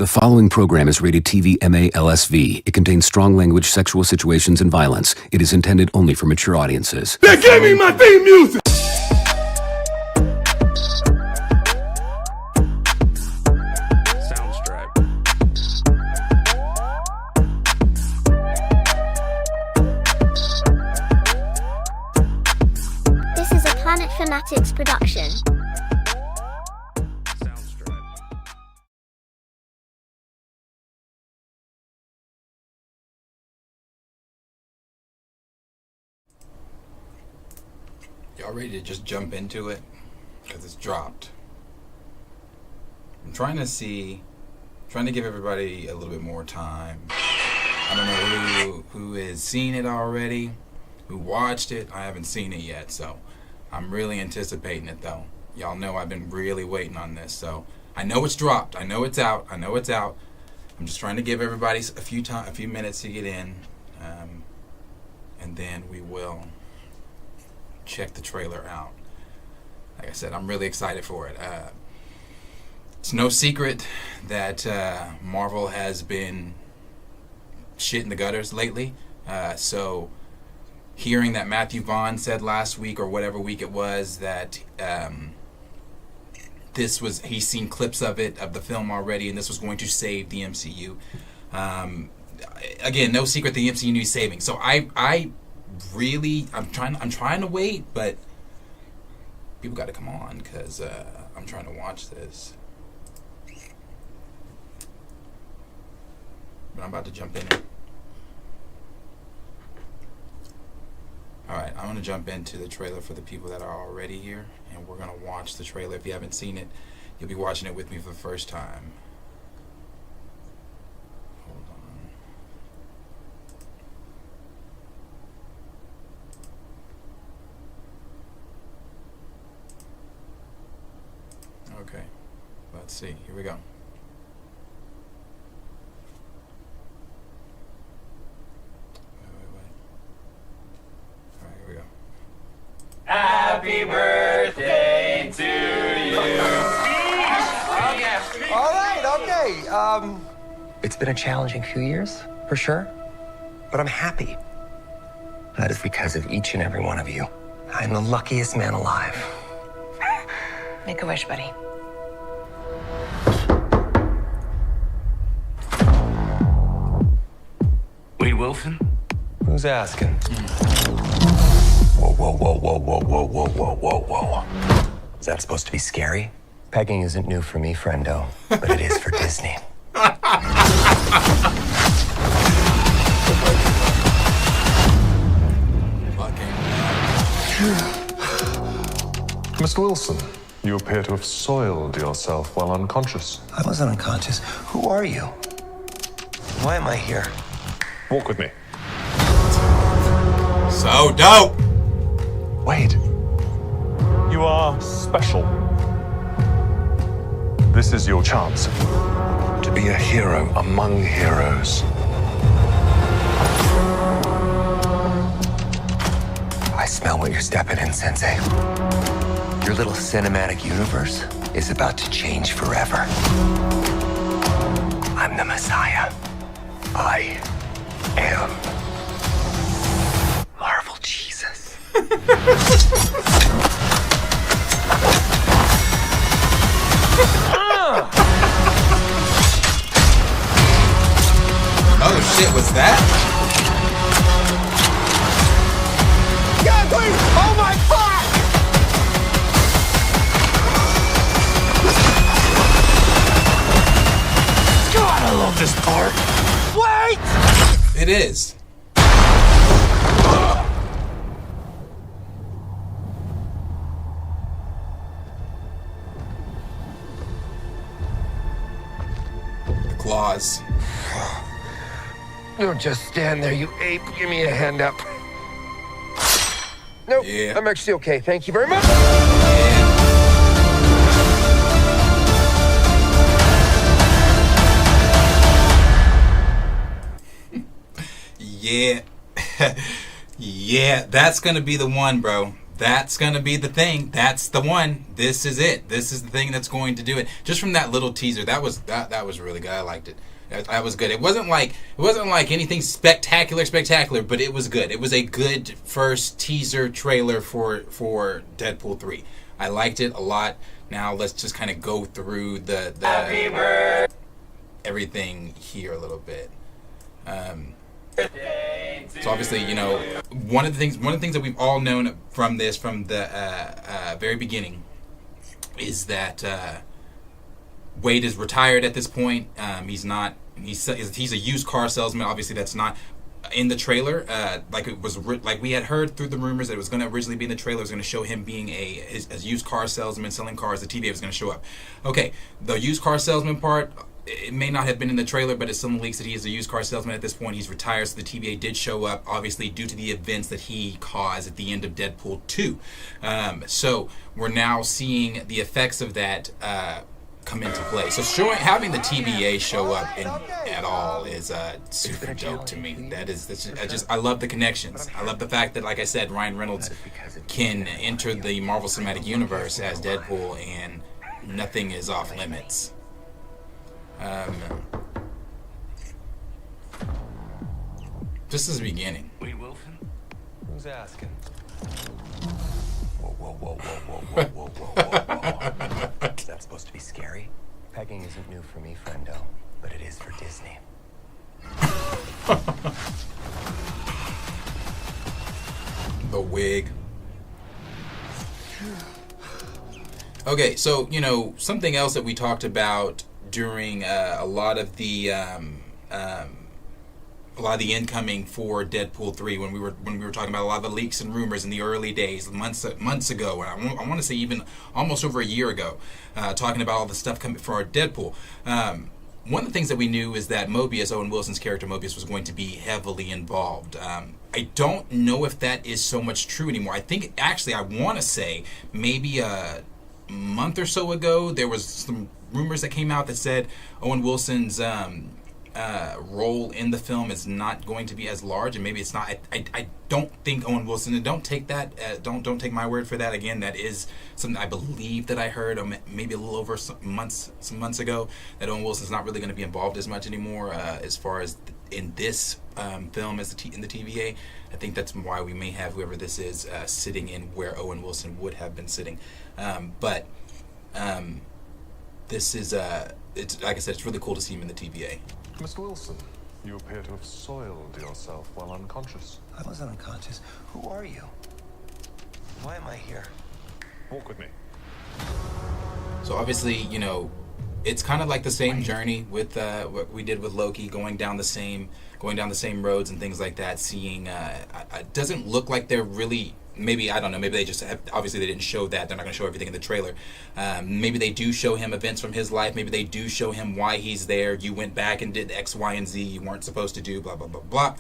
The following program is rated TV MA-LSV. It contains strong language, sexual situations, and violence. It is intended only for mature audiences. They gave me my theme music! This is a Planet Fanatics production. Y'all ready to just jump into it? Because it's dropped. I'm trying to give everybody a little bit more time. I don't know who has seen it already, who watched it. I haven't seen it yet, so I'm really anticipating it though. Y'all know I've been really waiting on this, so I know it's dropped. I know it's out. I'm just trying to give everybody a few minutes to get in, and then we will check the trailer out. Like I said, I'm really excited for it. It's no secret that Marvel has been shit in the gutters lately. So hearing that Matthew Vaughn said last week or whatever week it was that he's seen clips of the film already, and this was going to save the MCU. Again, no secret the MCU needs saving. So I'm trying to wait, but people got to come on because I'm trying to watch this. But I'm about to jump in it. Alright, I'm going to jump into the trailer for the people that are already here, and we're going to watch the trailer. If you haven't seen it, you'll be watching it with me for the first time. Hold on. Okay, let's see. Here we go. Wait. All right, here we go. Happy birthday to you. All right, okay. It's been a challenging few years, for sure. But I'm happy. That is because of each and every one of you. I'm the luckiest man alive. Make a wish, buddy. Wade Wilson? Who's asking? Whoa. Is that supposed to be scary? Pegging isn't new for me, friendo, but it is for Disney. Mr. Wilson, you appear to have soiled yourself while unconscious. I wasn't unconscious. Who are you? Why am I here? Walk with me. So dope! Wade, you are special. This is your chance to be a hero among heroes. I smell what you're stepping in, Sensei. Your little cinematic universe is about to change forever. I'm the Messiah. I am Marvel Jesus. Oh shit, was that? God, please! Oh my fuck! God, I love this part. Wait! It is. The claws. Don't just stand there, you ape. Give me a hand up. Nope, Yeah. I'm actually okay. Thank you very much. Yeah. Yeah, that's gonna be the one, bro. that's going to be the thing. That's the one. This is it. This is the thing that's going to do it. Just from that little teaser, that was really good. I liked it. That was good. It wasn't like anything spectacular, but it was good. It was a good first teaser trailer for Deadpool 3. I liked it a lot. Now let's just kind of go through the everything here a little bit. So obviously, you know, one of the things that we've all known from this, from the very beginning, is that Wade is retired at this point. He's a used car salesman. Obviously, that's not in the trailer. Like we had heard through the rumors that it was going to originally be in the trailer. It was going to show him being a used car salesman selling cars. The TVA was going to show up. Okay, the used car salesman part, it may not have been in the trailer, but it's some leaks that he is a used car salesman at this point. He's retired, so the TVA did show up, obviously due to the events that he caused at the end of Deadpool 2. So we're now seeing the effects of that come into play. So having the TVA show up at all is super dope to me. I love the connections. I love the fact that, like I said, Ryan Reynolds can enter the Marvel Cinematic Universe as Deadpool, and nothing is off limits. Just as the beginning. Wade Wilson? Who's asking? Whoa. Is that supposed to be scary? Pegging isn't new for me, friendo, but it is for Disney. The wig. Okay, so, you know, something else that we talked about during a lot of the incoming for Deadpool 3, when we were talking about a lot of the leaks and rumors in the early days, months ago, and I want to say even almost over a year ago, talking about all the stuff coming for our Deadpool. One of the things that we knew is that Mobius, Owen Wilson's character Mobius, was going to be heavily involved. I don't know if that is so much true anymore. I think, actually, I want to say maybe a month or so ago, there was some rumors that came out that said Owen Wilson's role in the film is not going to be as large, and maybe it's not. I don't think Owen Wilson, and don't take that, don't take my word for that. Again, that is something I believe that I heard, maybe a little over some months ago, that Owen Wilson's not really going to be involved as much anymore as far as in this film as in the TVA. I think that's why we may have whoever this is sitting in where Owen Wilson would have been sitting. But this is it's, like I said, it's really cool to see him in the TVA. Mr. Wilson, you appear to have soiled yourself while unconscious. I wasn't unconscious. Who are you? Why am I here? Walk with me. So obviously, you know, it's kind of like the same journey with what we did with Loki, going down the same roads and things like that. Seeing, it doesn't look like they're really. Maybe, I don't know, maybe they just have, obviously they didn't show that. They're not going to show everything in the trailer. Maybe they do show him events from his life. Maybe they do show him why he's there. You went back and did X, Y, and Z you weren't supposed to do, blah, blah, blah, blah.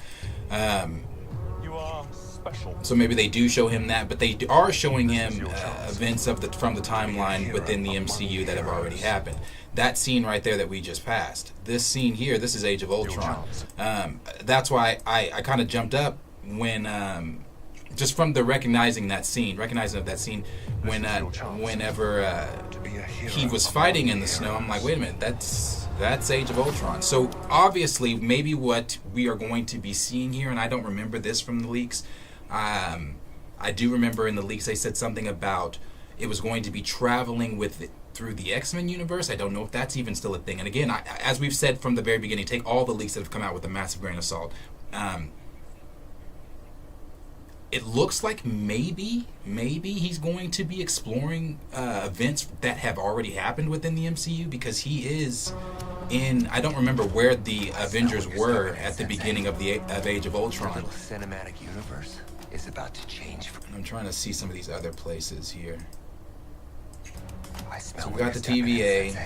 You are special. So maybe they do show him that, but they are showing him events from the timeline within the MCU that have already happened. That scene right there that we just passed. This scene here, this is Age of Ultron. That's why I kind of jumped up when... just from the recognizing of that scene, whenever he was fighting in the snow, I'm like, wait a minute, that's Age of Ultron. So obviously, maybe what we are going to be seeing here, and I don't remember this from the leaks. I do remember in the leaks they said something about it was going to be traveling with it through the X-Men universe. I don't know if that's even still a thing. And again, as we've said from the very beginning, take all the leaks that have come out with a massive grain of salt. It looks like maybe he's going to be exploring events that have already happened within the MCU, because he is in. I don't remember where the Avengers were at the beginning of Age of Ultron. The cinematic universe is about to change. I'm trying to see some of these other places here. I smell. So we got the TVA.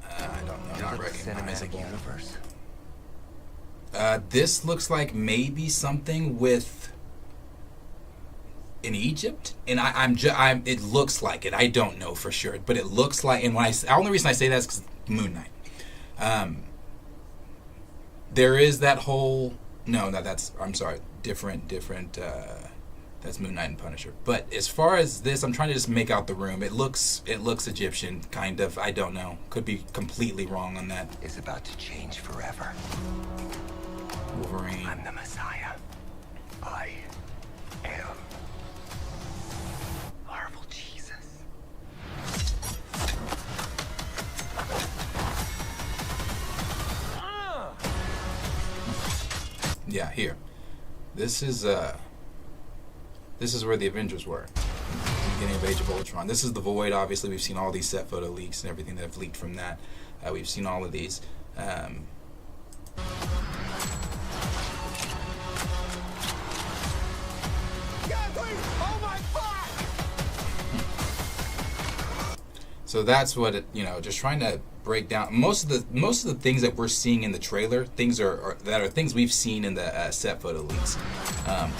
I don't know. Not the recognizable. cinematic universe. This looks like maybe something with. In Egypt, and I'm. It looks like it. I don't know for sure, but it looks like. And the only reason I say that is because Moon Knight. There is that whole. No, that's. I'm sorry. Different That's Moon Knight and Punisher. But as far as this, I'm trying to just make out the room. It looks Egyptian, kind of. I don't know. Could be completely wrong on that. Is about to change forever. Wolverine. I'm the Messiah. I am Marvel Jesus. Yeah, here. This is where the Avengers were. The beginning of Age of Ultron. This is the Void. Obviously, we've seen all these set photo leaks and everything that have leaked from that. We've seen all of these. So that's what it, just trying to break down most of the things that we're seeing in the trailer. Things are things we've seen in the set photo leaks.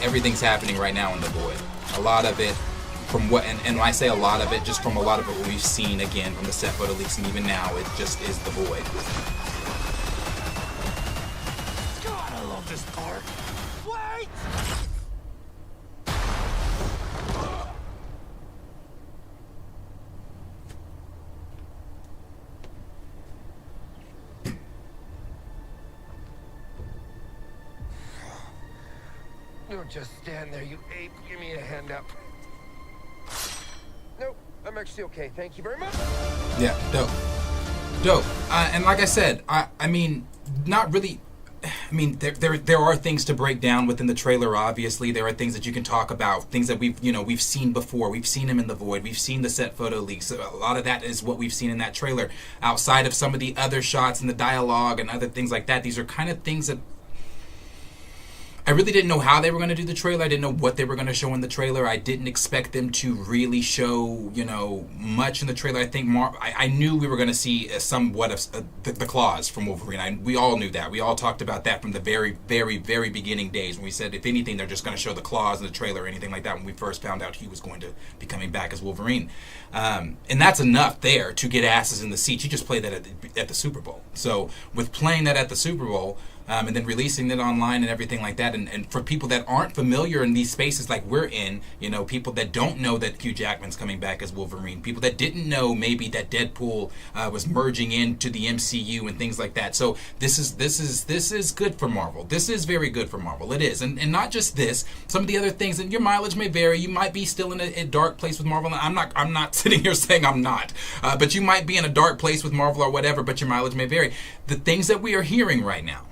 Everything's happening right now in the Void. A lot of it from what, and when I say a lot of it, just from a lot of it we've seen again from the set photo leaks, and even now it just is the Void. God, I love this part. Wait! Don't just stand there, you ape. Give me a hand up. Nope, I'm actually okay. Thank you very much. Yeah, dope. And like I said, I mean, not really. I mean, there are things to break down within the trailer. Obviously, there are things that you can talk about, things that we've seen before. We've seen them in the Void. We've seen the set photo leaks. A lot of that is what we've seen in that trailer. Outside of some of the other shots and the dialogue and other things like that, these are kind of things that I really didn't know how they were going to do the trailer. I didn't know what they were going to show in the trailer. I didn't expect them to really show, much in the trailer. I think I knew we were going to see somewhat of the claws from Wolverine. We all knew that. We all talked about that from the very, very, very beginning days when we said, if anything, they're just going to show the claws in the trailer or anything like that when we first found out he was going to be coming back as Wolverine. And that's enough there to get asses in the seats. You just played that at the Super Bowl. So with playing that at the Super Bowl, and then releasing it online and everything like that. And for people that aren't familiar in these spaces like we're in, people that don't know that Hugh Jackman's coming back as Wolverine, people that didn't know maybe that Deadpool was merging into the MCU and things like that. So this is good for Marvel. This is very good for Marvel. It is. And not just this, some of the other things, and your mileage may vary. You might be still in a dark place with Marvel. I'm not sitting here saying I'm not. But you might be in a dark place with Marvel or whatever, but your mileage may vary. The things that we are hearing right now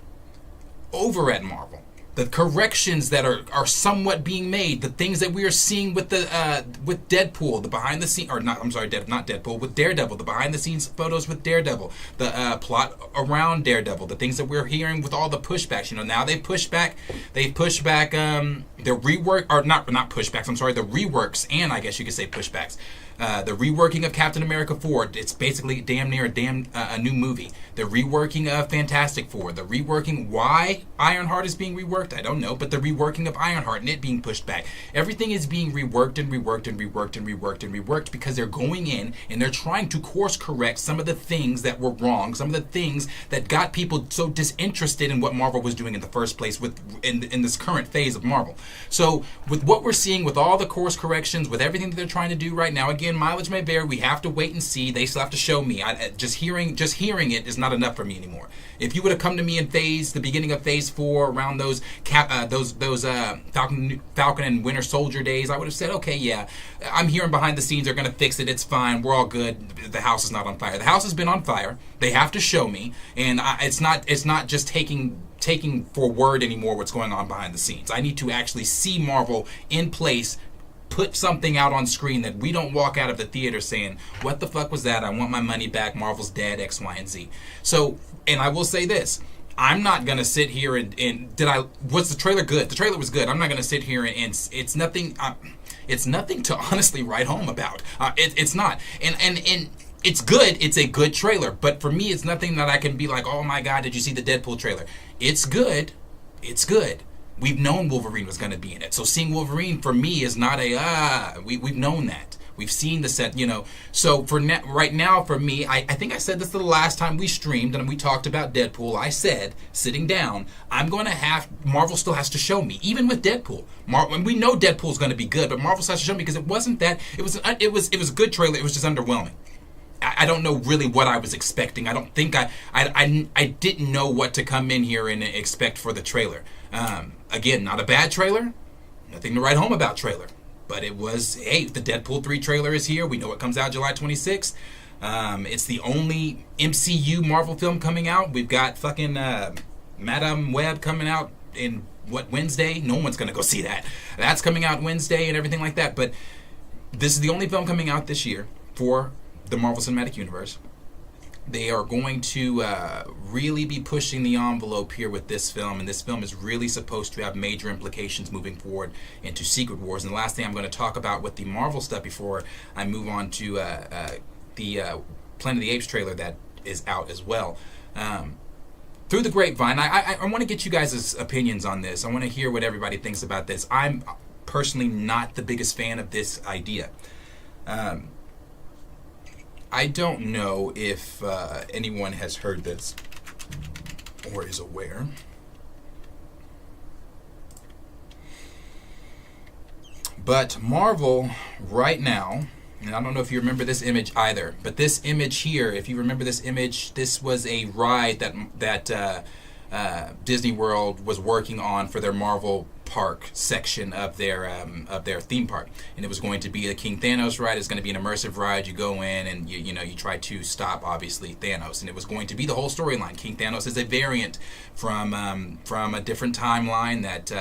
over at Marvel, the corrections that are somewhat being made, the things that we are seeing with with Deadpool, the behind the scenes, or not, I'm sorry, not Deadpool, with Daredevil, the behind the scenes photos with Daredevil, the plot around Daredevil, the things that we're hearing with all the pushbacks. Now they've pushed back the rework, or not pushbacks, I'm sorry, the reworks, and I guess you could say pushbacks. The reworking of Captain America 4, it's basically damn near a new movie. The reworking of Fantastic Four, the reworking, why Ironheart is being reworked, I don't know, but the reworking of Ironheart and it being pushed back. Everything is being reworked and reworked and reworked and reworked and reworked because they're going in and they're trying to course correct some of the things that were wrong, some of the things that got people so disinterested in what Marvel was doing in the first place in this current phase of Marvel. So with what we're seeing, with all the course corrections, with everything that they're trying to do right now, again, mileage may vary. We have to wait and see. They still have to show me. Just hearing it is not enough for me anymore. If you would have come to me in the beginning of Phase 4, around those Falcon and Winter Soldier days, I would have said, okay, yeah, I'm hearing behind the scenes they're going to fix it. It's fine. We're all good. The house is not on fire. The house has been on fire. They have to show me, and it's not just taking for word anymore what's going on behind the scenes. I need to actually see Marvel in place, put something out on screen that we don't walk out of the theater saying, what the fuck was that? I want my money back. Marvel's dead, X, Y, and Z. So, and I will say this. I'm not going to sit here was the trailer good? The trailer was good. I'm not going to sit here and it's nothing to honestly write home about. It's not. And it's good. It's a good trailer. But for me, it's nothing that I can be like, oh my God, did you see the Deadpool trailer? It's good. It's good. We've known Wolverine was going to be in it. So seeing Wolverine for me is not we've known that. We've seen the set, So for right now, for me, I think I said this the last time we streamed and we talked about Deadpool. I said, sitting down, Marvel still has to show me, even with Deadpool. We know Deadpool's going to be good, but Marvel still has to show me because it wasn't that. It was a good trailer. It was just underwhelming. I don't know really what I was expecting. I don't think I didn't know what to come in here and expect for the trailer. Again, not a bad trailer. Nothing to write home about trailer. But it was, hey, the Deadpool 3 trailer is here. We know it comes out July 26th. It's the only MCU Marvel film coming out. We've got fucking Madame Web coming out in, Wednesday? No one's going to go see that. That's coming out Wednesday and everything like that. But this is the only film coming out this year for the Marvel Cinematic Universe. They are going to really be pushing the envelope here with this film, and this film is really supposed to have major implications moving forward into Secret Wars. And the last thing I'm going to talk about with the Marvel stuff before I move on to the Planet of the Apes trailer that is out as well. Through the grapevine, I want to get you guys' opinions on this. I want to hear what everybody thinks about this. I'm personally not the biggest fan of this idea. I don't know if anyone has heard this or is aware. But Marvel right now, and I don't know if you remember this image either, but this image here, if you remember this image, this was a ride that Disney World was working on for their Marvel Park section of their theme park, and it was going to be a King Thanos ride. It's going to be an immersive ride. You go in and you try to stop, obviously, Thanos, and it was going to be the whole storyline. King Thanos is a variant from a different timeline that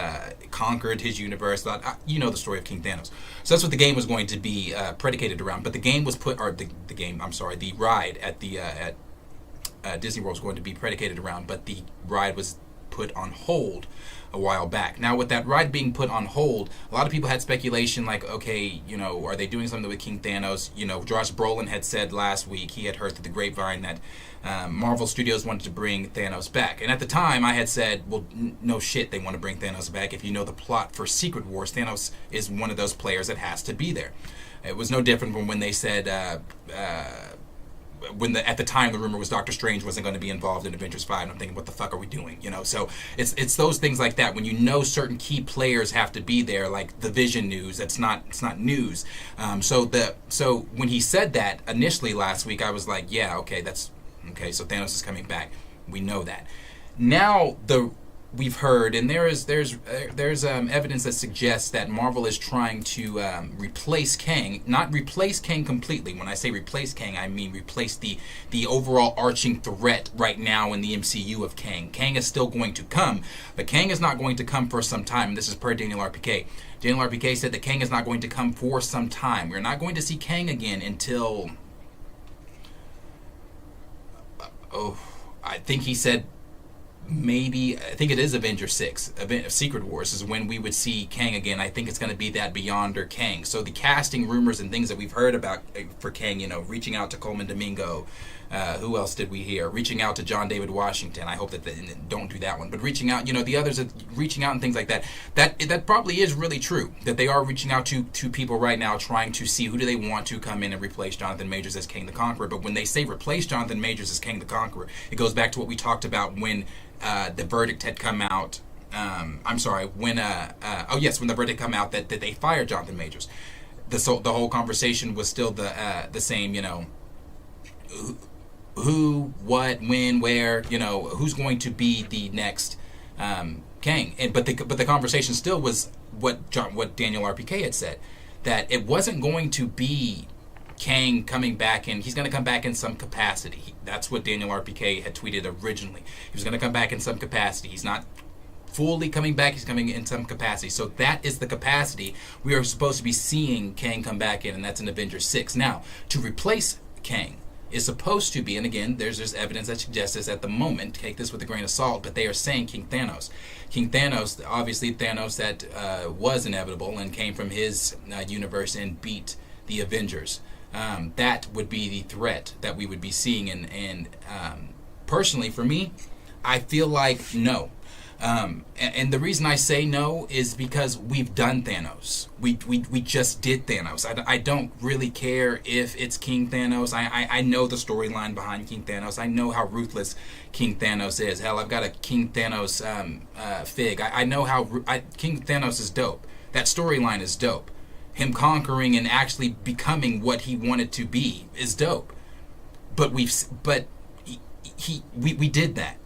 conquered his universe. You know the story of King Thanos. So that's what the game was going to be predicated around. But the game was the ride at Disney World was going to be predicated around, but the ride was put on hold a while back. Now, with that ride being put on hold, a lot of people had speculation like, okay, are they doing something with King Thanos? Josh Brolin had said last week, he had heard through the grapevine that Marvel Studios wanted to bring Thanos back. And at the time, I had said, well, no shit, they want to bring Thanos back. If you know the plot for Secret Wars, Thanos is one of those players that has to be there. It was no different from when they said, at the time the rumor was Doctor Strange wasn't going to be involved in Avengers 5, and I'm thinking, what the fuck are we doing? So it's those things like that when certain key players have to be there, like the Vision news. It's not news. So when he said that initially last week, I was like, yeah, okay, that's okay. So Thanos is coming back. We know that. Now we've heard, and there's evidence that suggests that Marvel is trying to replace Kang. Not replace Kang completely. When I say replace Kang, I mean replace the overall arching threat right now in the MCU of Kang. Kang is still going to come, but Kang is not going to come for some time. And this is per Daniel RPK. Daniel RPK said that Kang is not going to come for some time. We're not going to see Kang again until... I think he said... maybe, I think it is Avengers 6, Secret Wars, is when we would see Kang again. I think it's going to be that Beyonder Kang. So the casting rumors and things that we've heard about for Kang, reaching out to Coleman Domingo. Who else did we hear? Reaching out to John David Washington. I hope that they don't do that one. But reaching out, the others reaching out and things like that. That probably is really true. That they are reaching out to people right now, trying to see who do they want to come in and replace Jonathan Majors as Kang the Conqueror. But when they say replace Jonathan Majors as Kang the Conqueror, it goes back to what we talked about when the verdict had come out. When the verdict come out that they fired Jonathan Majors. The whole conversation was still the same. Who, what, when, where, who's going to be the next Kang. But the conversation still was what Daniel RPK had said, that it wasn't going to be Kang coming back in. He's going to come back in some capacity. That's what Daniel RPK had tweeted originally. He was going to come back in some capacity. He's not fully coming back. He's coming in some capacity. So that is the capacity we are supposed to be seeing Kang come back in, and that's in Avengers 6. Now, to replace Kang is supposed to be, and again, there's evidence that suggests this at the moment, take this with a grain of salt, but they are saying King Thanos. King Thanos, obviously Thanos that was inevitable and came from his universe and beat the Avengers. That would be the threat that we would be seeing, and personally, for me, I feel like no. And the reason I say no is because we've done Thanos. We just did Thanos. I don't really care if it's King Thanos. I know the storyline behind King Thanos. I know how ruthless King Thanos is. Hell, I've got a King Thanos fig. I know how King Thanos is dope. That storyline is dope. Him conquering and actually becoming what he wanted to be is dope. But we did that.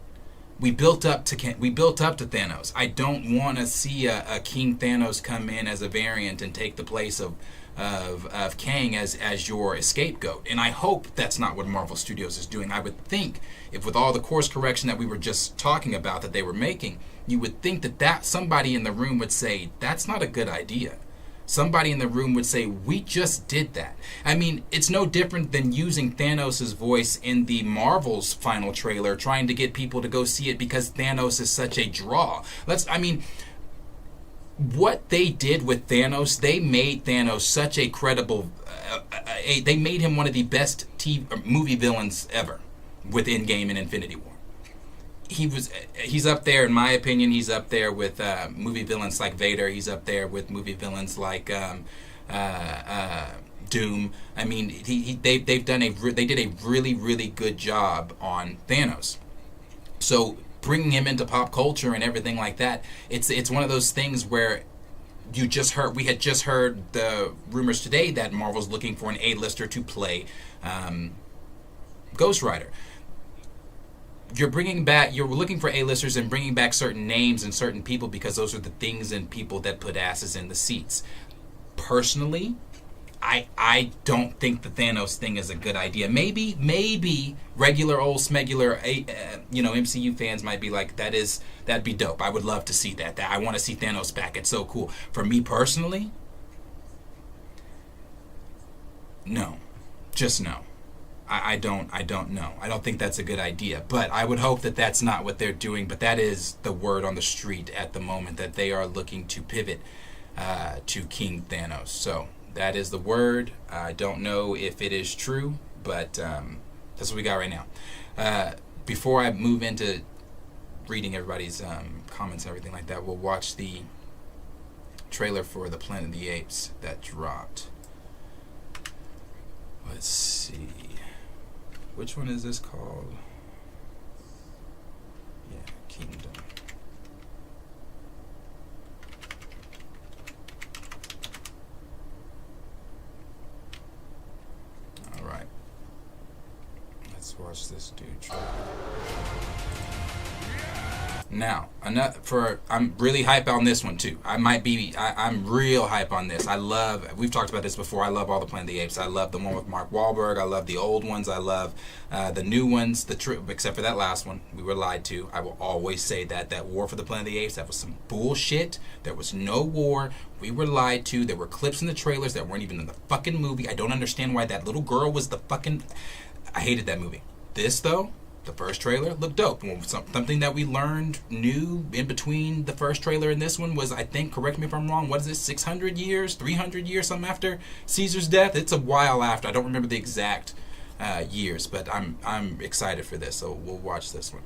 We built up to Thanos. I don't want to see a King Thanos come in as a variant and take the place of Kang as your scapegoat. And I hope that's not what Marvel Studios is doing. I would think, if with all the course correction that we were just talking about that they were making, you would think that somebody in the room would say, that's not a good idea. Somebody in the room would say, we just did that. I mean, it's no different than using Thanos' voice in the Marvel's final trailer, trying to get people to go see it because Thanos is such a draw. What they did with Thanos, they made Thanos such a credible, they made him one of the best movie villains ever with Endgame and Infinity War. He's up there, in my opinion. He's up there with movie villains like Vader. He's up there with movie villains like Doom. I mean, they did a really, really good job on Thanos. So bringing him into pop culture and everything like that, it's one of those things where we had just heard the rumors today that Marvel's looking for an A-lister to play Ghost Rider. You're looking for A-listers and bringing back certain names and certain people because those are the things and people that put asses in the seats. Personally, I don't think the Thanos thing is a good idea. Maybe regular old smegular, MCU fans might be like, that'd be dope. I would love to see that. I want to see Thanos back. It's so cool. For me personally, no, just no. I don't know. I don't think that's a good idea. But I would hope that that's not what they're doing. But that is the word on the street at the moment, that they are looking to pivot to King Thanos. So that is the word. I don't know if it is true, but that's what we got right now. Before I move into reading everybody's comments and everything like that, we'll watch the trailer for the Planet of the Apes that dropped. Let's see. Which one is this called? Yeah, Kingdom. All right. Let's watch this dude try. Now, I'm really hype on this one too. I'm real hype on this. We've talked about this before. I love all the Planet of the Apes. I love the one with Mark Wahlberg. I love the old ones. I love the new ones, except for that last one. We were lied to. I will always say that war for the Planet of the Apes, that was some bullshit. There was no war. We were lied to. There were clips in the trailers that weren't even in the fucking movie. I don't understand why that little girl was the fucking... I hated that movie. This, though... The first trailer looked dope. Something that we learned new in between the first trailer and this one was, I think, correct me if I'm wrong, what is it, 600 years, 300 years, something after Caesar's death? It's a while after. I don't remember the exact years, but I'm excited for this, so we'll watch this one.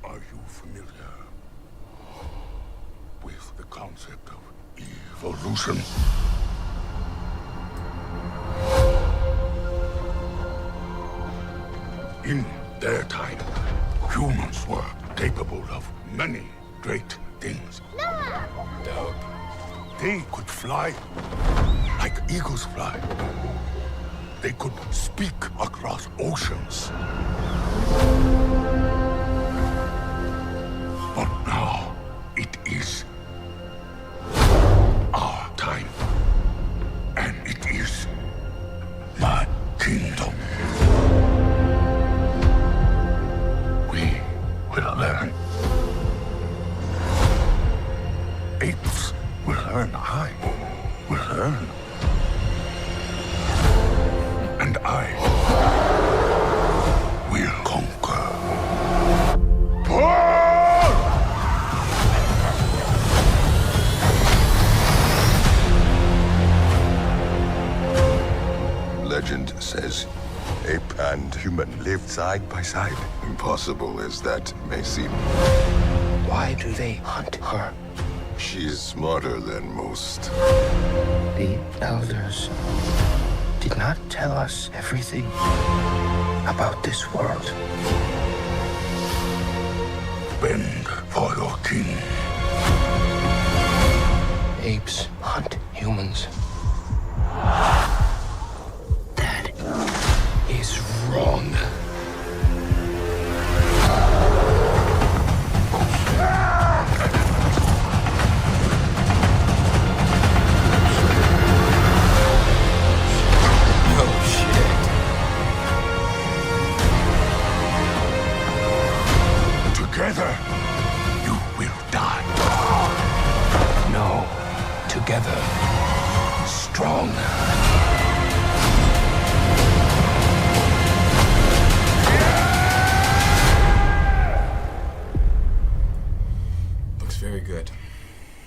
Are you familiar with the concept of evolution? In their time, humans were capable of many great things. Dope. They could fly like eagles fly. They could speak across oceans. But now it is our time, and it is my kingdom. We will learn. Apes will learn. I will learn. And I will conquer. Legend says ape and human lived side by side. Impossible as that may seem. Why do they hunt her? She's smarter than most. The elders did not tell us everything about this world. Bend for your king. Apes hunt humans. That is wrong. Together, you will die. No, together, strong. Looks very good.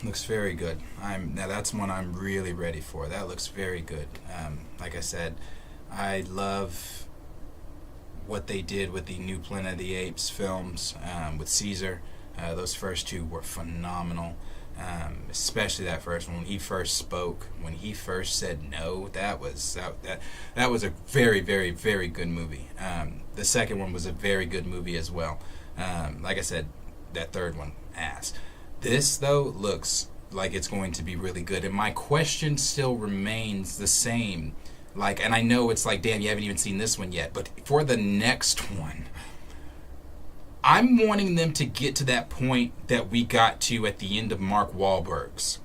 Looks very good. Now that's one I'm really ready for. That looks very good. Like I said, I love what they did with the new Planet of the Apes films with Caesar. Those first two were phenomenal, especially that first one. When he first spoke, when he first said no, that was a very, very, very good movie. The second one was a very good movie as well. Like I said, that third one, ass. This, though, looks like it's going to be really good. And my question still remains the same. Like, and I know it's like, damn, you haven't even seen this one yet. But for the next one, I'm wanting them to get to that point that we got to at the end of Mark Wahlberg's.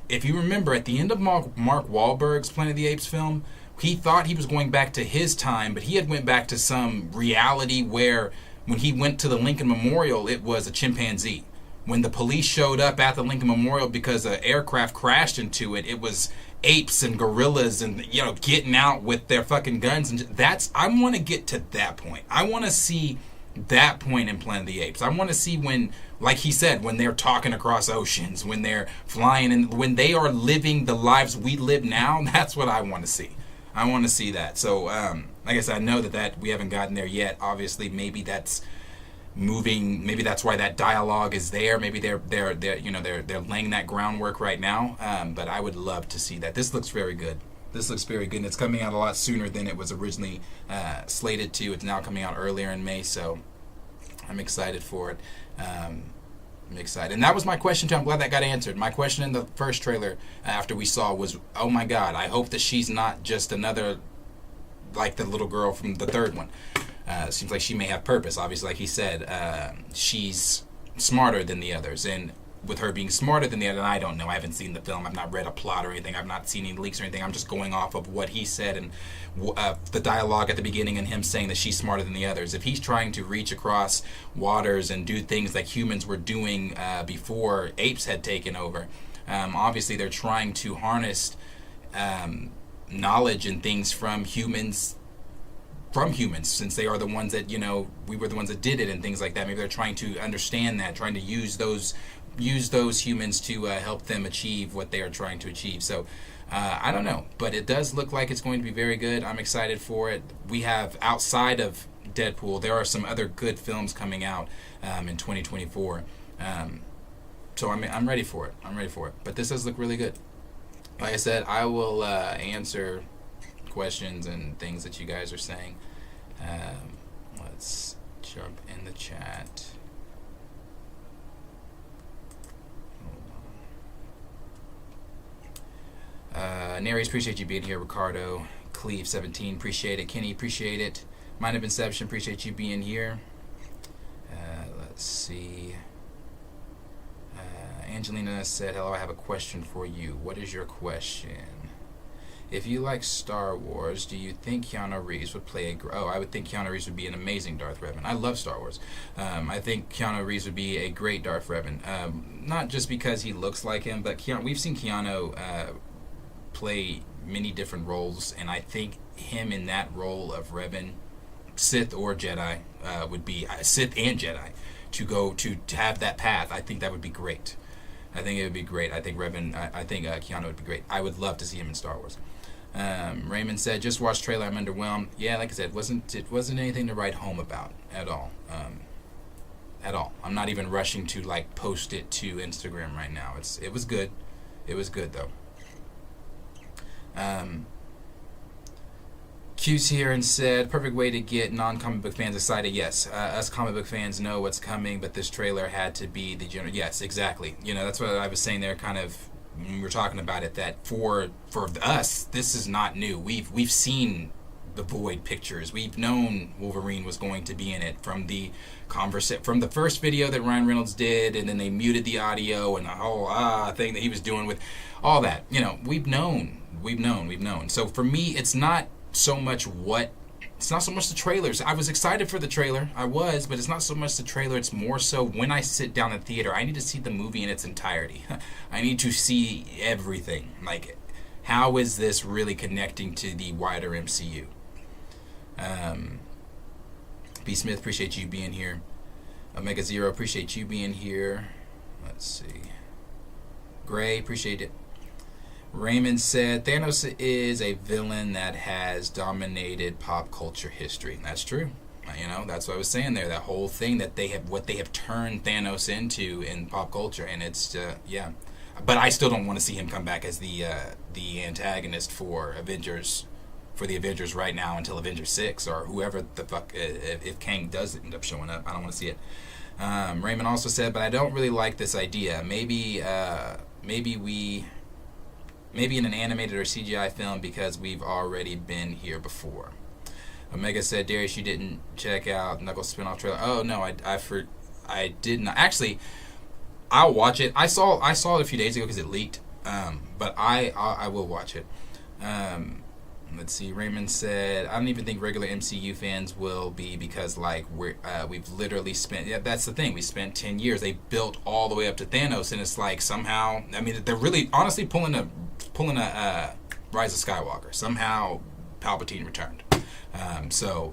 If you remember, at the end of Mark Wahlberg's Planet of the Apes film, he thought he was going back to his time, but he had went back to some reality where when he went to the Lincoln Memorial, it was a chimpanzee. When the police showed up at the Lincoln Memorial because an aircraft crashed into it, it was apes and gorillas and, you know, getting out with their fucking guns. And I want to get to that point. I want to see that point in Planet of the Apes. I want to see when, like he said, when they're talking across oceans, when they're flying, and when they are living the lives we live now. That's what I want to see. I want to see that. So, like I said, I know that we haven't gotten there yet. Obviously, maybe that's moving. Maybe that's why that dialogue is there. Maybe they're laying that groundwork right now. But I would love to see that. This looks very good. This looks very good, and it's coming out a lot sooner than it was originally slated to. It's now coming out earlier in May, so I'm excited for it. I'm excited. And that was my question, too. I'm glad that got answered. My question in the first trailer after we saw was, oh my God, I hope that she's not just another, like the little girl from the third one. Seems like she may have purpose. Obviously, like he said, she's smarter than the others, and with her being smarter than the other, I don't know. I haven't seen the film. I've not read a plot or anything. I've not seen any leaks or anything. I'm just going off of what he said and the dialogue at the beginning and him saying that she's smarter than the others. If he's trying to reach across waters and do things like humans were doing before apes had taken over, obviously they're trying to harness knowledge and things from humans, since they are the ones that, you know, we were the ones that did it and things like that. Maybe they're trying to understand that, trying to use those humans to help them achieve what they are trying to achieve. So I don't know, but it does look like it's going to be very good. I'm excited for it. We have, outside of Deadpool, there are some other good films coming out in 2024. So I'm ready for it. But this does look really good. Like I said, I will answer questions and things that you guys are saying. Let's jump in the chat. Neres, appreciate you being here. Ricardo, Cleve 17, appreciate it. Kenny, appreciate it. Mind of Inception, appreciate you being here. Let's see. Angelina said, hello, I have a question for you. What is your question? If you like Star Wars, do you think Keanu Reeves would play I would think Keanu Reeves would be an amazing Darth Revan. I love Star Wars. I think Keanu Reeves would be a great Darth Revan. Not just because he looks like him, but we've seen Keanu play many different roles, and I think him in that role of Revan, Sith or Jedi, would be Sith and Jedi, to have that path. I think that would be great. I think it would be great. I think Keanu would be great. I would love to see him in Star Wars. Raymond said, just watch trailer, I'm underwhelmed. Yeah, like I said, it wasn't anything to write home about at all. At all. I'm not even rushing to like post it to Instagram right now. It was good. It was good though. Q's here and said, perfect way to get non-comic book fans excited. Yes, us comic book fans know what's coming, but this trailer had to be the general. Yes, exactly. You know, that's what I was saying there, kind of when we were talking about it. That for us, this is not new. We've seen the Void pictures. We've known Wolverine was going to be in it from the from the first video that Ryan Reynolds did, and then they muted the audio and the whole thing that he was doing with all that. You know, we've known. So for me, it's not so much the trailers. I was excited for the trailer. I was, but it's not so much the trailer. It's more so when I sit down in theater, I need to see the movie in its entirety. I need to see everything. Like, how is this really connecting to the wider MCU? B. Smith, appreciate you being here. Omega Zero, appreciate you being here. Let's see. Gray, appreciate it. Raymond said, Thanos is a villain that has dominated pop culture history. That's true. You know, that's what I was saying there. That whole thing that what they have turned Thanos into in pop culture, and it's yeah. But I still don't want to see him come back as the antagonist for the Avengers right now until Avengers 6 or whoever the fuck. If Kang does end up showing up, I don't want to see it. Raymond also said, but I don't really like this idea. Maybe in an animated or CGI film because we've already been here before. Omega said, Darius, you didn't check out Knuckles spin-off trailer. Oh no, I did not. Actually, I'll watch it. I saw it a few days ago because it leaked. But I will watch it. Let's see. Raymond said, I don't even think regular MCU fans will be because like we've literally spent. Yeah, that's the thing. We spent 10 years. They built all the way up to Thanos, and it's like somehow. I mean, they're really honestly pulling a Rise of Skywalker. Somehow Palpatine returned.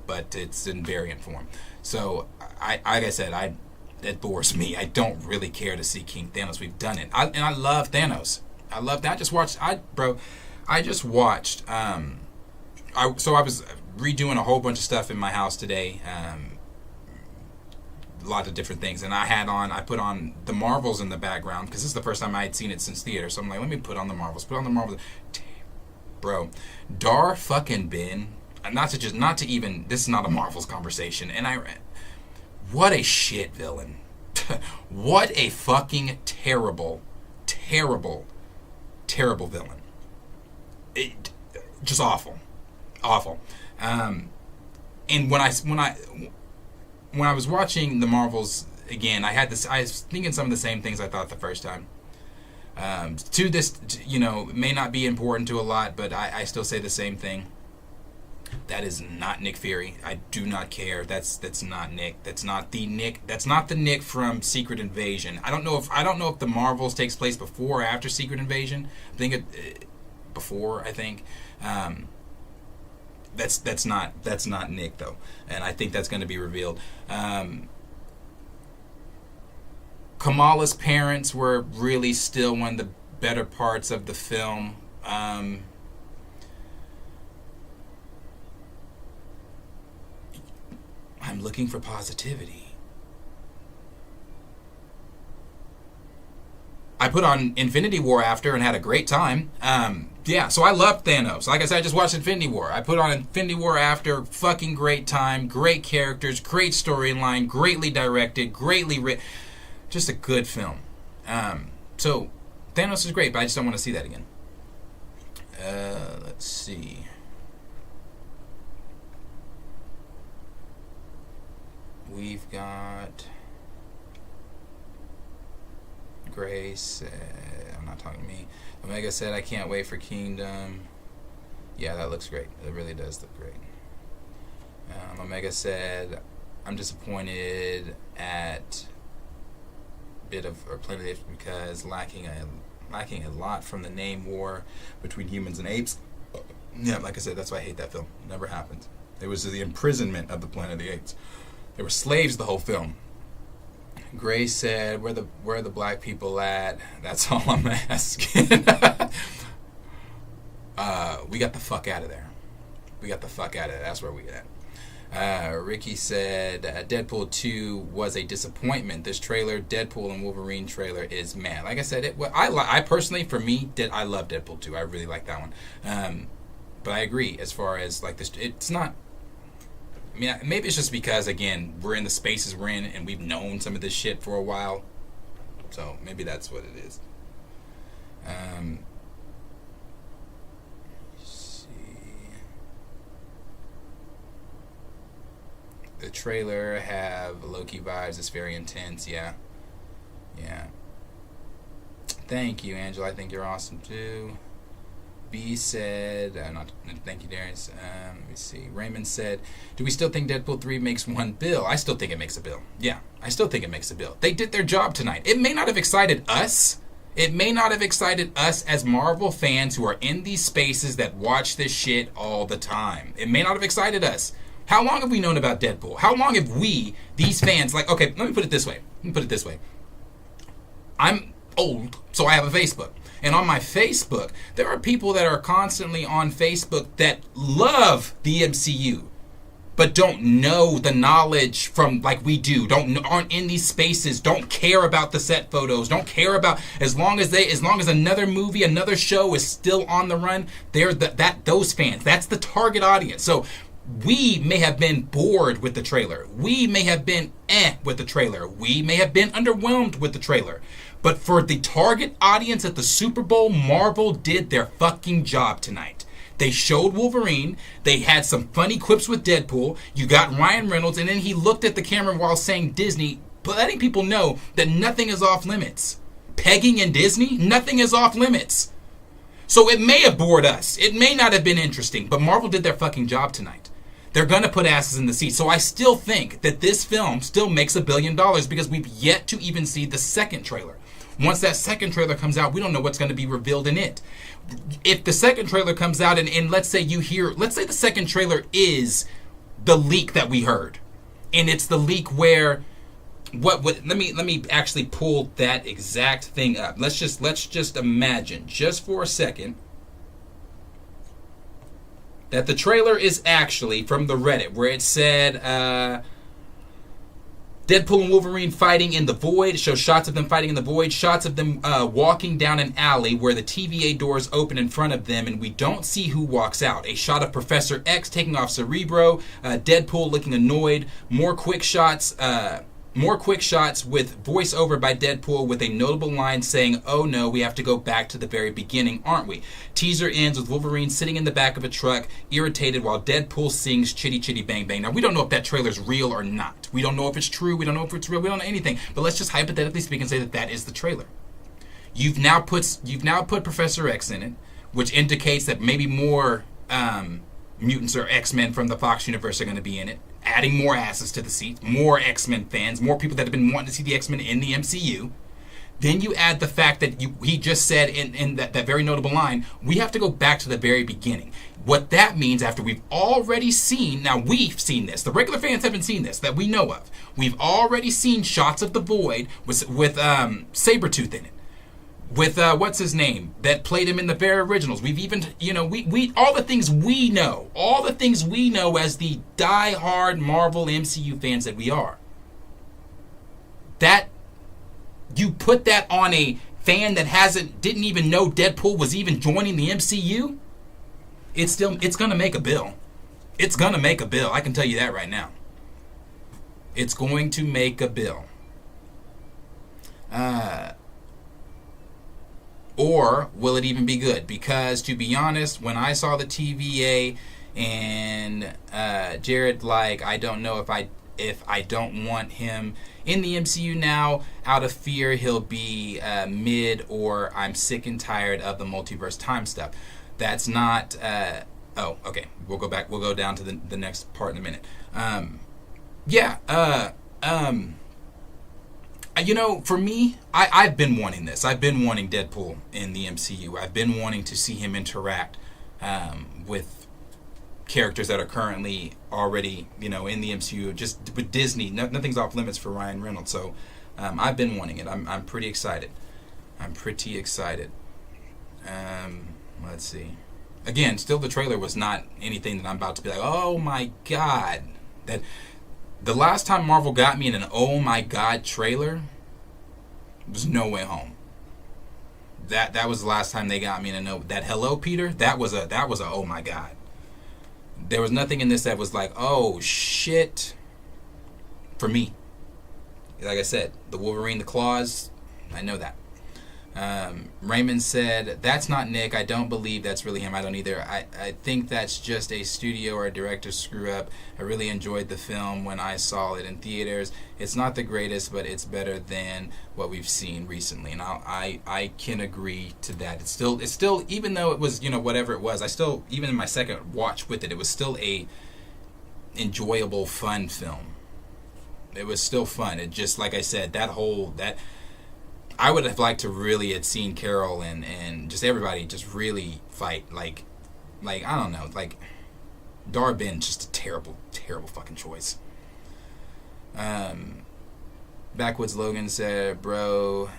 But it's in variant form. So like I said, that bores me. I don't really care to see King Thanos. We've done it. And I love Thanos. I love that. I just watched. I was redoing a whole bunch of stuff in my house today. A lot of different things, and I put on the Marvels in the background because this is the first time I had seen it since theater. So I'm like, let me put on the Marvels. Bro, Dar fucking Bin. Not to even. This is not a Marvels conversation, and what a shit villain. What a fucking terrible villain. Just awful. And when I was watching the Marvels again, I was thinking some of the same things I thought the first time. May not be important to a lot, but I still say the same thing. That is not Nick Fury. I do not care. That's not Nick. That's not the Nick from Secret Invasion. I don't know if the Marvels takes place before or after Secret Invasion. I think before. I think. That's not Nick though, and I think that's going to be revealed. Kamala's parents were really still one of the better parts of the film. I'm looking for positivity. I put on Infinity War after and had a great time. So I loved Thanos. Like I said, I just watched Infinity War. I put on Infinity War after, fucking great time, great characters, great storyline, greatly directed, greatly written. Just a good film. So Thanos is great, but I just don't want to see that again. Let's see. We've got Grace. I'm not talking to me. Omega said, I can't wait for Kingdom. Yeah, that looks great. It really does look great. Omega said, I'm disappointed at Planet of the Apes because lacking a lot from the name war between humans and apes. Yeah, like I said, that's why I hate that film. It never happened. It was the imprisonment of the Planet of the Apes. They were slaves the whole film. Gray said, where are the black people at? That's all I'm asking. we got the fuck out of there. We got the fuck out of there. That's where we at. Ricky said Deadpool 2 was a disappointment. This trailer, Deadpool and Wolverine trailer, is man. Like I said, I personally, for me, I love Deadpool 2. I really like that one. But I agree as far as like this. It's not. I mean, maybe it's just because again we're in the spaces we're in and we've known some of this shit for a while. So maybe that's what it is. The trailer have Loki vibes. It's very intense. Yeah. Thank you, Angela. I think you're awesome too. B said, thank you, Darius. Let me see. Raymond said, do we still think Deadpool 3 makes $1 billion? I still think it makes $1 billion. Yeah, I still think it makes $1 billion. They did their job tonight. It may not have excited us. It may not have excited us as Marvel fans who are in these spaces that watch this shit all the time. It may not have excited us. How long have we known about Deadpool? How long have we, these fans, like, okay, let me put it this way. I'm old, so I have a Facebook. And on my Facebook, there are people that are constantly on Facebook that love the MCU, but don't know the knowledge from like we do. Aren't in these spaces. Don't care about the set photos. Don't care about as long as another movie, another show is still on the run. They're those fans. That's the target audience. So we may have been bored with the trailer. We may have been with the trailer. We may have been underwhelmed with the trailer. But for the target audience at the Super Bowl, Marvel did their fucking job tonight. They showed Wolverine. They had some funny quips with Deadpool. You got Ryan Reynolds, and then he looked at the camera while saying Disney, letting people know that nothing is off limits. Pegging in Disney, nothing is off limits. So it may have bored us. It may not have been interesting, but Marvel did their fucking job tonight. They're going to put asses in the seat. So I still think that this film still makes $1 billion because we've yet to even see the second trailer. Once that second trailer comes out, we don't know what's going to be revealed in it. If the second trailer comes out and let's say the second trailer is the leak that we heard. And it's the leak where let me actually pull that exact thing up. Let's just imagine just for a second that the trailer is actually from the Reddit where it said Deadpool and Wolverine fighting in the void. It shows shots of them fighting in the void, shots of them walking down an alley where the TVA doors open in front of them and we don't see who walks out. A shot of Professor X taking off Cerebro, Deadpool looking annoyed, more quick shots with voiceover by Deadpool with a notable line saying, "Oh no, we have to go back to the very beginning, aren't we?" Teaser ends with Wolverine sitting in the back of a truck, irritated, while Deadpool sings Chitty Chitty Bang Bang. Now, we don't know if that trailer's real or not. We don't know if it's true. We don't know if it's real. We don't know anything. But let's just hypothetically speak and say that that is the trailer. You've now put Professor X in it, which indicates that maybe more mutants or X-Men from the Fox universe are going to be in it. Adding more asses to the seat, more X-Men fans, more people that have been wanting to see the X-Men in the MCU. Then you add the fact that he just said in that very notable line, we have to go back to the very beginning. What that means after we've already seen, now we've seen this, the regular fans haven't seen this, that we know of. We've already seen shots of the Void with Sabretooth in it. With what's his name that played him in the very originals. We've even we all the things we know as the die-hard Marvel MCU fans that we are. That you put that on a fan that didn't even know Deadpool was even joining the MCU. It's gonna make a bill. It's gonna make a bill. I can tell you that right now. It's going to make a bill. Or will it even be good? Because to be honest, when I saw the TVA and Jared, I don't know if I don't want him in the MCU now, out of fear he'll be mid, or I'm sick and tired of the multiverse time stuff. That's not. Oh, okay. We'll go back. We'll go down to the next part in a minute. For me, I've been wanting this. I've been wanting Deadpool in the MCU. I've been wanting to see him interact with characters that are currently already, in the MCU. Just with Disney, nothing's off limits for Ryan Reynolds. So I've been wanting it. I'm pretty excited. Let's see. Again, still the trailer was not anything that I'm about to be like, oh my god. That the last time Marvel got me in an oh my god trailer was No Way Home. That was the last time they got me in a that Hello Peter, that was a oh my god. There was nothing in this that was like, oh shit, for me. Like I said, the Wolverine, the claws, I know that. Raymond said, that's not Nick. I don't believe that's really him. I don't either. I think that's just a studio or a director screw up. I really enjoyed the film when I saw it in theaters. It's not the greatest, but it's better than what we've seen recently. And I can agree to that. It's still, even though it was, whatever it was, I still, even in my second watch with it, it was still a enjoyable, fun film. It was still fun. It just, like I said, that I would have liked to really have seen Carol and just everybody just really fight. Like I don't know, like Dar-Benn, just a terrible, terrible fucking choice. Backwoods Logan said, bro,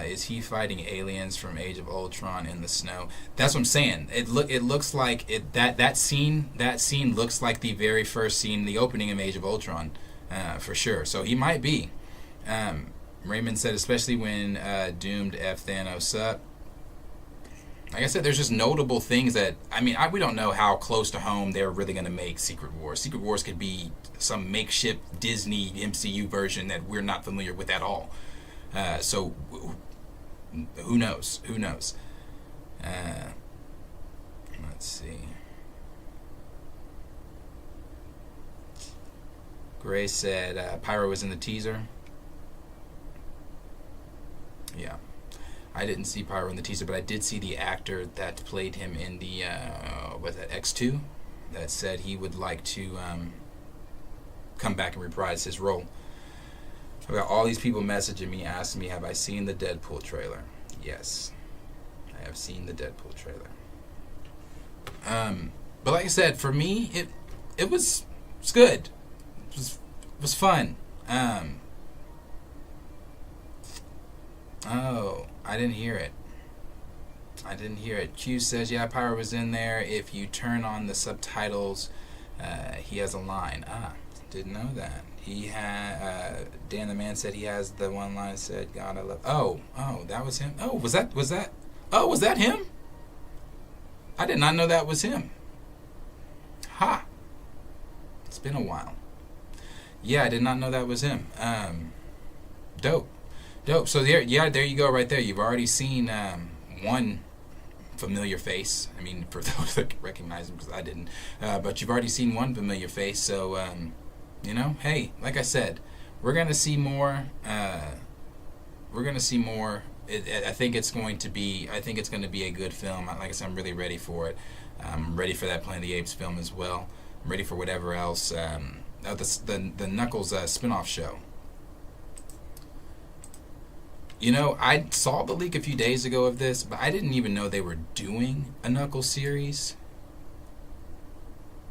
is he fighting aliens from Age of Ultron in the snow? That's what I'm saying. It looks like that scene looks like the very first scene, the opening of Age of Ultron, for sure. So he might be. Raymond said, especially when Doomed F Thanos up. Like I said, there's just notable things that, we don't know how close to home they're really going to make Secret Wars. Secret Wars could be some makeshift Disney MCU version that we're not familiar with at all. So, who knows? Who knows? Let's see. Grace said, Pyro was in the teaser. Yeah, I didn't see Pyro in the teaser, but I did see the actor that played him in the X2 that said he would like to come back and reprise his role. I've got all these people messaging me, asking me, have I seen the Deadpool trailer? Yes, I have seen the Deadpool trailer. But like I said, for me, it was good. It was fun. Oh, I didn't hear it. Q says, yeah, Pyro was in there. If you turn on the subtitles, he has a line. Didn't know that. He had, Dan the Man said he has the one line that said, God, I love... Oh, that was him? Oh, was that him? I did not know that was him. Ha! It's been a while. Yeah, I did not know that was him. Dope. So there you go right there. You've already seen one familiar face. For those that recognize him, because I didn't. But you've already seen one familiar face. So, hey, like I said, we're going to see more. I think it's going to be a good film. Like I said, I'm really ready for it. I'm ready for that Planet of the Apes film as well. I'm ready for whatever else. The Knuckles spinoff show. I saw the leak a few days ago of this, but I didn't even know they were doing a Knuckles series.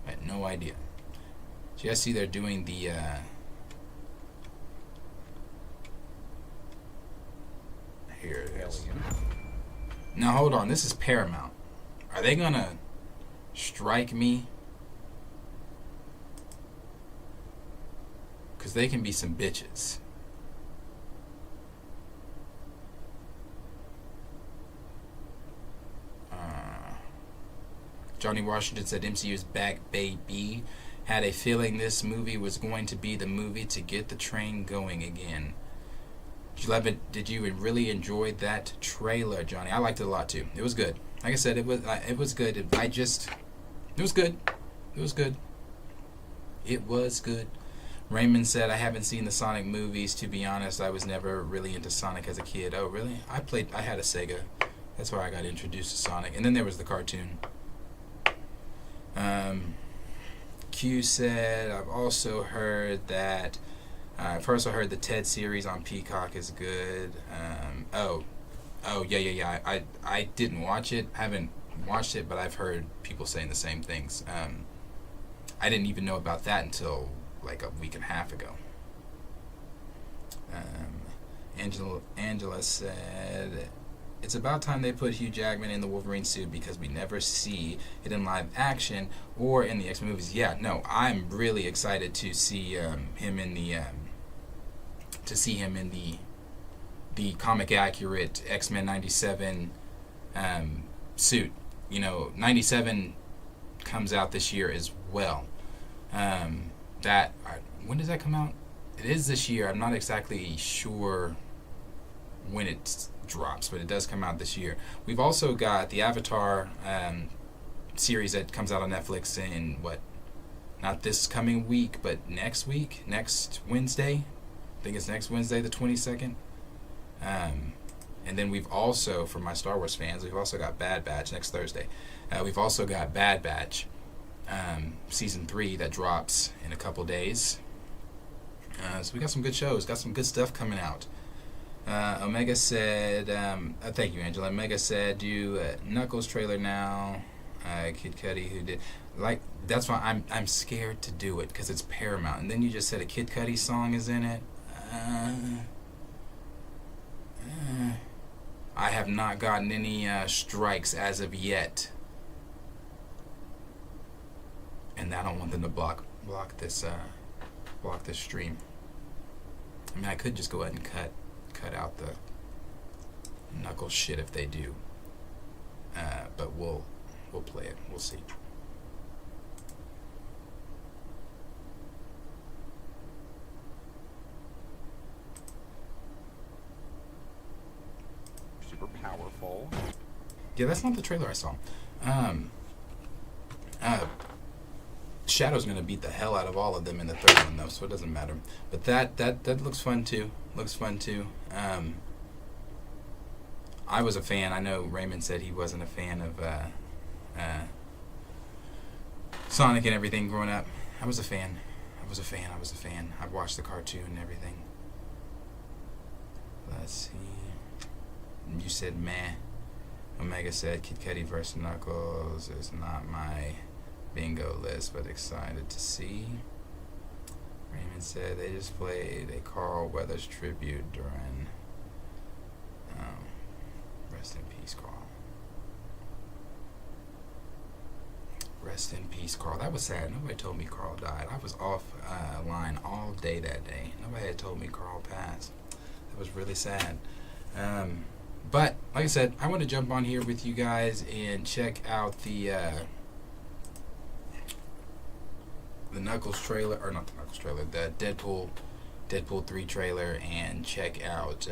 I had no idea. So I see they're doing the... Here it is. Now hold on, this is Paramount. Are they gonna strike me? Because they can be some bitches. Johnny Washington said MCU's back, baby. Had a feeling this movie was going to be the movie to get the train going again. Did you really enjoy that trailer, Johnny? I liked it a lot too. It was good. Like I said, it was good. It was good. It was good. Raymond said, I haven't seen the Sonic movies. To be honest, I was never really into Sonic as a kid. Oh, really? I had a Sega. That's why I got introduced to Sonic. And then there was the cartoon. Q said, I've also heard that the Ted series on Peacock is good. Yeah. I didn't watch it. I haven't watched it, but I've heard people saying the same things. I didn't even know about that until like a week and a half ago. Angela said, it's about time they put Hugh Jackman in the Wolverine suit, because we never see it in live action or in the X-Men movies. Yeah, no, I'm really excited to see him in the comic accurate X-Men 97 suit. You know, 97 comes out this year as well. When does that come out? It is this year. I'm not exactly sure when it drops, but it does come out this year. We've also got the Avatar series that comes out on Netflix in not this coming week, but next Wednesday. I think it's next Wednesday, the 22nd. And then we've also, for my Star Wars fans, we've also got Bad Batch next Thursday. We've also got Bad Batch season 3 that drops in a couple days. So we got some good shows, got some good stuff coming out. Omega said, thank you, Angela. Omega said, do Knuckles trailer now. Kid Cudi, who did, that's why I'm scared to do it, because it's Paramount. And then you just said a Kid Cudi song is in it. I have not gotten any strikes as of yet, and I don't want them to block this stream. I mean, I could just go ahead and cut out the Knuckles shit if they do, but we'll play it. We'll see. Super powerful. Yeah, that's not the trailer I saw. Shadow's gonna beat the hell out of all of them in the third one, though, so it doesn't matter. But that looks fun too. I was a fan. I know Raymond said he wasn't a fan of Sonic and everything growing up. I was a fan. I've watched the cartoon and everything. Let's see. You said meh. Omega said Kid Cudi vs. Knuckles is not my bingo list, but excited to see. Raymond said they just played a Carl Weathers tribute during rest in peace, Carl. Rest in peace, Carl. That was sad. Nobody told me Carl died. I was off line all day that day. Nobody had told me Carl passed. That was really sad. But like I said, I want to jump on here with you guys and check out the Knuckles trailer, or not the Knuckles trailer, the Deadpool 3 trailer, and check out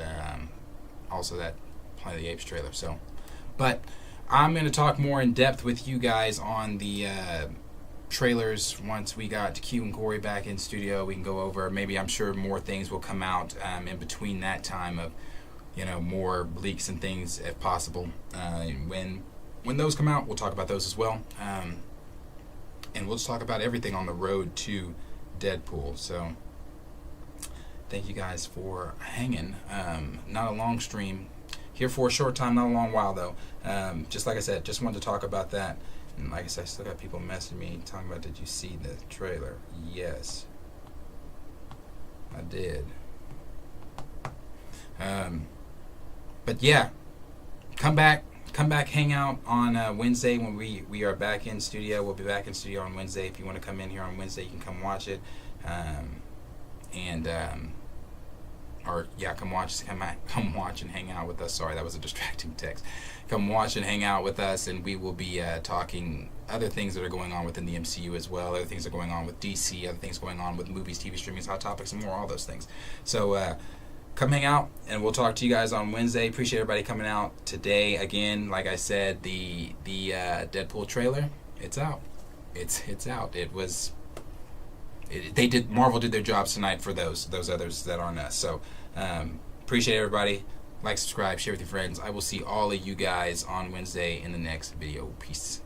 also that Planet of the Apes trailer. So, but I'm going to talk more in depth with you guys on the trailers once we got Q and Corey back in studio. We can go over, maybe, I'm sure more things will come out in between that time of, more leaks and things if possible. When those come out, we'll talk about those as well. And we'll just talk about everything on the road to Deadpool. So thank you guys for hanging. Not a long stream. Here for a short time, not a long while though. Just like I said, just wanted to talk about that. And like I said, I still got people messaging me talking about, did you see the trailer? Yes, I did. But yeah, come back, hang out on Wednesday when we are back in studio. We'll be back in studio on Wednesday. If you want to come in here on Wednesday, you can come watch it. Come watch and hang out with us. Sorry, that was a distracting text. Come watch and hang out with us, and we will be talking other things that are going on within the MCU as well. Other things that are going on with DC. Other things going on with movies, TV streamings, hot topics, and more. All those things. So come hang out, and we'll talk to you guys on Wednesday. Appreciate everybody coming out today. Again, like I said, the Deadpool trailer, it's out. It's out. Marvel did their jobs tonight for those others that aren't us. So appreciate everybody. Like, subscribe, share with your friends. I will see all of you guys on Wednesday in the next video. Peace.